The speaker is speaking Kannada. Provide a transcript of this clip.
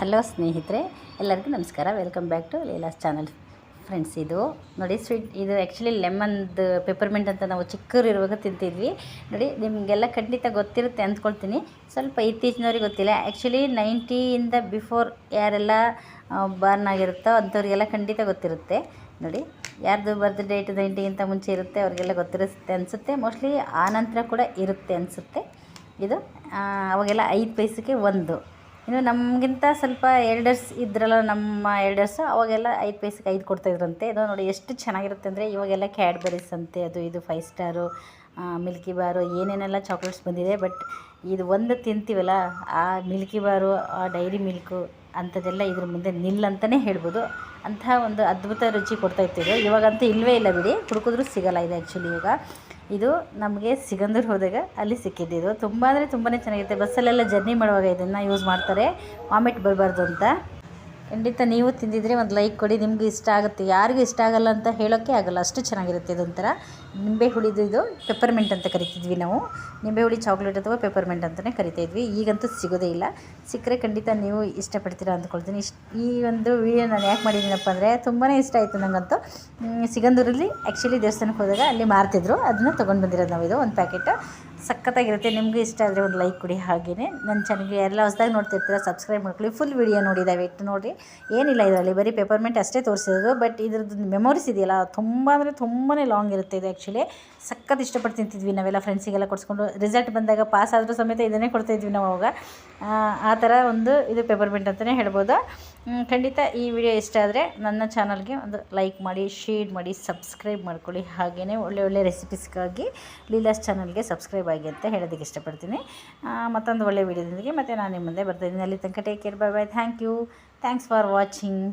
ಹಲೋ ಸ್ನೇಹಿತರೆ, ಎಲ್ಲರಿಗೂ ನಮಸ್ಕಾರ. Welcome back to Leela's channel. Friends, ಇದು ನೋಡಿ ಸ್ವೀಟ್. ಇದು ಆ್ಯಕ್ಚುಲಿ ಲೆಮನ್ದು ಪೆಪ್ಪರ್ಮೆಂಟ್ ಅಂತ ನಾವು ಚಿಕ್ಕರು ಇರುವಾಗ ತಿಂತಿದ್ವಿ. ನೋಡಿ, ನಿಮಗೆಲ್ಲ ಖಂಡಿತ ಗೊತ್ತಿರುತ್ತೆ ಅಂದ್ಕೊಳ್ತೀನಿ. ಸ್ವಲ್ಪ ಇತ್ತೀಚಿನವ್ರಿಗೆ ಗೊತ್ತಿಲ್ಲ. ಆ್ಯಕ್ಚುಲಿ 90ಇಂದ ಬಿಫೋರ್ ಯಾರೆಲ್ಲ ಬಾರ್ನ್ ಆಗಿರುತ್ತೋ ಅಂಥವ್ರಿಗೆಲ್ಲ ಖಂಡಿತ ಗೊತ್ತಿರುತ್ತೆ. ನೋಡಿ, ಯಾರ್ದು ಬರ್ತ್ ಡೇಟ್ 90ಗಿಂತ ಮುಂಚೆ ಇರುತ್ತೆ ಅವ್ರಿಗೆಲ್ಲ ಗೊತ್ತಿರುತ್ತೆ ಅನಿಸುತ್ತೆ. ಮೋಸ್ಟ್ಲಿ ಆ ನಂತರ ಕೂಡ ಇರುತ್ತೆ ಅನಿಸುತ್ತೆ. ಇದು ಅವಾಗೆಲ್ಲ 5 ಪೈಸೆಗೆ ಒಂದು. ಇನ್ನು ನಮಗಿಂತ ಸ್ವಲ್ಪ ಎಲ್ಡರ್ಸ್ ಇದ್ರಲ್ಲ, ನಮ್ಮ ಎಲ್ಡರ್ಸು, ಅವಾಗೆಲ್ಲ 5 ಪೈಸೆಗೆ 5 ಕೊಡ್ತಾಯಿದ್ರಂತೆ. ಇದು ನೋಡಿ ಎಷ್ಟು ಚೆನ್ನಾಗಿರುತ್ತೆ ಅಂದರೆ, ಇವಾಗೆಲ್ಲ ಕ್ಯಾಡ್ಬರೀಸ್ ಅಂತೆ, ಅದು ಇದು 5 ಸ್ಟಾರು, ಮಿಲ್ಕಿ ಬಾರು, ಏನೇನೆಲ್ಲ ಚಾಕ್ಲೇಟ್ಸ್ ಬಂದಿದೆ. ಬಟ್ ಇದು ಒಂದು ತಿಂತೀವಲ್ಲ, ಆ ಮಿಲ್ಕಿ ಬಾರು, ಆ ಡೈರಿ ಮಿಲ್ಕು ಅಂಥದ್ದೆಲ್ಲ ಇದ್ರ ಮುಂದೆ ನಿಲ್ಲಂತಲೇ ಹೇಳ್ಬೋದು. ಅಂಥ ಒಂದು ಅದ್ಭುತ ರುಚಿ ಕೊಡ್ತಾಯಿತ್ತು. ಇವಾಗಂತೂ ಇಲ್ಲವೇ ಇಲ್ಲ ಬಿಡಿ, ಹುಡುಕಿದ್ರೂ ಸಿಗೋಲ್ಲ ಇದು. ಆ್ಯಕ್ಚುಲಿ ಇವಾಗ ಇದು ನಮಗೆ ಸಿಗಂದೂರು ಹೋದಾಗ ಅಲ್ಲಿ ಸಿಕ್ಕಿದ್ದು. ತುಂಬ ಅಂದರೆ ತುಂಬಾ ಚೆನ್ನಾಗಿರುತ್ತೆ. ಬಸ್ಸಲ್ಲೆಲ್ಲ ಜರ್ನಿ ಮಾಡುವಾಗ ಇದನ್ನು ಯೂಸ್ ಮಾಡ್ತಾರೆ, ವಾಮಿಟ್ ಬರಬಾರ್ದು ಅಂತ. ಖಂಡಿತ ನೀವು ತಿಂದಿದ್ರೆ ಒಂದು ಲೈಕ್ ಕೊಡಿ, ನಿಮಗೂ ಇಷ್ಟ ಆಗುತ್ತೆ. ಯಾರಿಗೂ ಇಷ್ಟ ಆಗಲ್ಲ ಅಂತ ಹೇಳೋಕ್ಕೆ ಆಗಲ್ಲ, ಅಷ್ಟು ಚೆನ್ನಾಗಿರುತ್ತೆ. ಇದೊಂಥರ ನಿಂಬೆ ಹುಳಿದು, ಇದು ಪೆಪ್ಪರ್ಮೆಂಟ್ ಅಂತ ಕರಿತಿದ್ವಿ ನಾವು. ನಿಂಬೆ ಹುಳಿ ಚಾಕ್ಲೇಟ್ ಅಥವಾ ಪೆಪ್ಪರ್ಮೆಂಟ್ ಅಂತಲೇ ಕರಿತಾಯಿದ್ವಿ. ಈಗಂತೂ ಸಿಗೋದೇ ಇಲ್ಲ. ಸಿಕ್ಕರೆ ಖಂಡಿತ ನೀವು ಇಷ್ಟಪಡ್ತೀರಾ ಅಂದ್ಕೊಳ್ತೀನಿ. ಈ ಒಂದು ವಿಡಿಯೋ ನಾನು ಯಾಕೆ ಮಾಡಿದ್ದೀನಪ್ಪ ಅಂದರೆ, ತುಂಬಾ ಇಷ್ಟ ಆಯಿತು ನನಗಂತೂ. ಸಿಗಂದೂರಲ್ಲಿ ಆ್ಯಕ್ಚುಲಿ ದೇವಸ್ಥಾನಕ್ಕೆ ಹೋದಾಗ ಅಲ್ಲಿ ಮಾರ್ತಿದ್ರು, ಅದನ್ನು ತೊಗೊಂಡು ಬಂದಿರೋದು ನಾವು. ಇದು ಒಂದು ಪ್ಯಾಕೆಟ್ ಸಖತ್ತಾಗಿರುತ್ತೆ. ನಿಮಗೂ ಇಷ್ಟ ಆದರೆ ಒಂದು ಲೈಕ್ ಕೊಡಿ. ಹಾಗೆಯೇ ನನ್ನ ಚಾನಲ್ಗೆ ಎಲ್ಲ ಹೊಸದಾಗಿ ನೋಡ್ತಿರ್ತೀರ, ಸಬ್ಸ್ಕ್ರೈಬ್ ಮಾಡ್ಕೊಳ್ಳಿ. ಫುಲ್ ವಿಡಿಯೋ ನೋಡಿ, ದಯವಿಟ್ಟು ನೋಡಿ. ಏನಿಲ್ಲ ಇದರಲ್ಲಿ, ಬರೀ ಪೆಪ್ಪರ್ಮೆಂಟ್ ಅಷ್ಟೇ ತೋರಿಸಿರೋದು. ಬಟ್ ಇದ್ರದ್ದು ಮೆಮೊರೀಸ್ ಇದೆಯಲ್ಲ, ತುಂಬ ಅಂದರೆ ತುಂಬಾ ಲಾಂಗ್ ಇರುತ್ತೆ ಇದು. ಆ್ಯಕ್ಚುಲಿ ಸಖತ್ ಇಷ್ಟಪಟ್ಟು ತಿಂತಿದ್ವಿ ನಾವೆಲ್ಲ, ಫ್ರೆಂಡ್ಸಿಗೆಲ್ಲ ಕೊಡಿಸ್ಕೊಂಡು. ರಿಸಲ್ಟ್ ಬಂದಾಗ ಪಾಸ್ ಆದರೂ ಸಮೇತ ಇದನ್ನೇ ಕೊಡ್ತಾಯಿದ್ವಿ ನಾವು ಅವಾಗ. ಆ ಥರ ಒಂದು ಇದು ಪೆಪ್ಪರ್ಮೆಂಟ್ ಅಂತಲೇ ಹೇಳ್ಬೋದು. ಖಂಡಿತ ಈ ವಿಡಿಯೋ ಇಷ್ಟ ಆದರೆ ನನ್ನ ಚಾನಲ್ಗೆ ಒಂದು ಲೈಕ್ ಮಾಡಿ, ಶೇರ್ ಮಾಡಿ, ಸಬ್ಸ್ಕ್ರೈಬ್ ಮಾಡ್ಕೊಳ್ಳಿ. ಹಾಗೆಯೇ ಒಳ್ಳೆ ರೆಸಿಪೀಸ್ಗಾಗಿ ಲೀಲಾಸ್ ಚಾನಲ್ಗೆ ಸಬ್ಸ್ಕ್ರೈಬ್ ಆಗಿ ಅಂತ ಹೇಳೋದಕ್ಕೆ ಇಷ್ಟಪಡ್ತೀನಿ. ಮತ್ತೊಂದು ಒಳ್ಳೆ ವೀಡಿಯೋದೊಂದಿಗೆ ಮತ್ತೆ ನಾನು ನಿಮ್ಮ ಮುಂದೆ ಬರ್ತಾಯಿದ್ದೀನಿ. ಅಲ್ಲಿ ತನಕ take care, bye bye. Thank you. Thanks for watching.